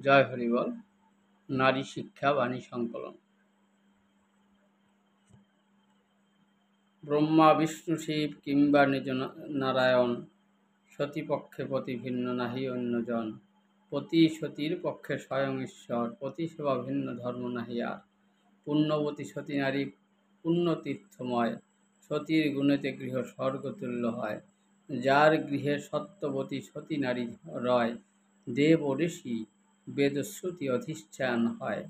জয় হরিবল। নারী শিক্ষা বাণী সংকলন। ব্রহ্মা বিষ্ণু শিব কিংবা নিজ নারায়ণ, সতীপক্ষে পতি ভিন্ন নাহি অন্যজন। পতি সতীর পক্ষে স্বয়ং ঈশ্বর, পতি সেবা ভিন্ন ধর্ম নাহি আর। পুণ্যবতী সতী নারী পুণ্যতীর্থময়, সতীর গুণেতে গৃহ স্বর্গতুল্য হয়। যার গৃহে সত্যবতী সতী নারী রয়, দেব ঋষি বেদশ্রুতি অধিষ্ঠান হয়।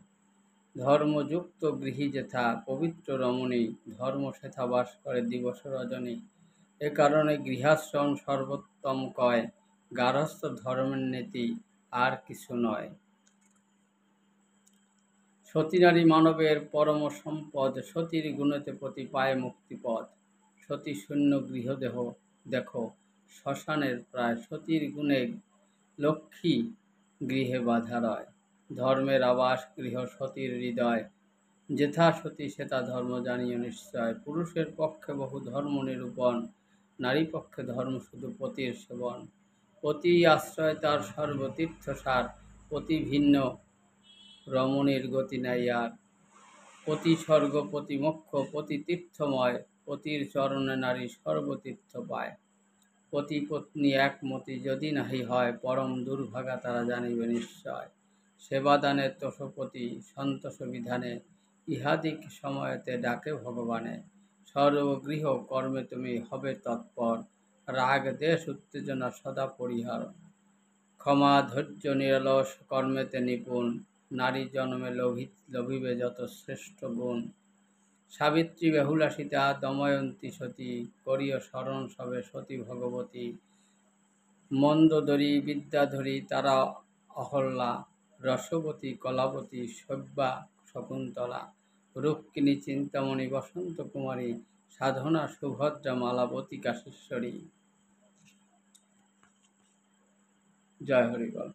ধর্মযুক্ত গৃহী যেথা পবিত্র রমণী, ধর্ম সেথা বাস করে দিবস রজনী। এ কারণে গৃহাশ্রম সর্বোত্তম কয়, গার্হস্থ্য ধর্মের নীতি আর কিছু নয়। সতী নারী মানবের পরম সম্পদ, সতীর গুণেতে পতি পায় মুক্তিপদ। সতী শূন্য গৃহদেহ দেখো শ্মশানের প্রায়, সতীর গুণে লক্ষ্মী গৃহে বাধা রয়। ধর্মের আবাস গৃহ সতীর হৃদয়, যেথা সতী সেথা ধর্ম জানিও নিশ্চয়। পুরুষের পক্ষে বহু ধর্ম নিরূপণ, নারী পক্ষে ধর্ম শুধু পতির সেবন। পতি আশ্রয় তার সর্বতীর্থসার, পতি ভিন্ন রমণীর গতি নাই আর। পতি স্বর্গ পতি মোক্ষ পতি তীর্থময়, পতির চরণে নারী সর্বতীর্থ পায়। পতি পত্নী একমতি যদি নাহি হয়, পরম দুর্ভাগা তারা জানিবে নিশ্চয়। সেবাদানে তোষপতি সন্তোষ বিধানে, ইহাদিক সময়তে ডাকে ভগবানে। সর্বগৃহ কর্মে তুমি হবে তৎপর, রাগ দেশ উত্তেজনা সদা পরিহার। ক্ষমা ধৈর্য নিরলস কর্মেতে নিপুণ, নারী জন্মে লভিবে যত শ্রেষ্ঠ গুণ। সাবিত্রী বেহুলা সীতা দময়ন্তী সতী, করিও স্মরণ সবে সতী ভগবতী। মন্দোদরী বিদ্যাধরী তারা অহল্যা, রসবতী কলাবতী সব্যা শকুন্তলা। রুক্মিণী চিন্তামণি বসন্ত কুমারী, সাধনা সুভদ্রা মালাবতী কাশীশ্বরী। জয় হরিবল।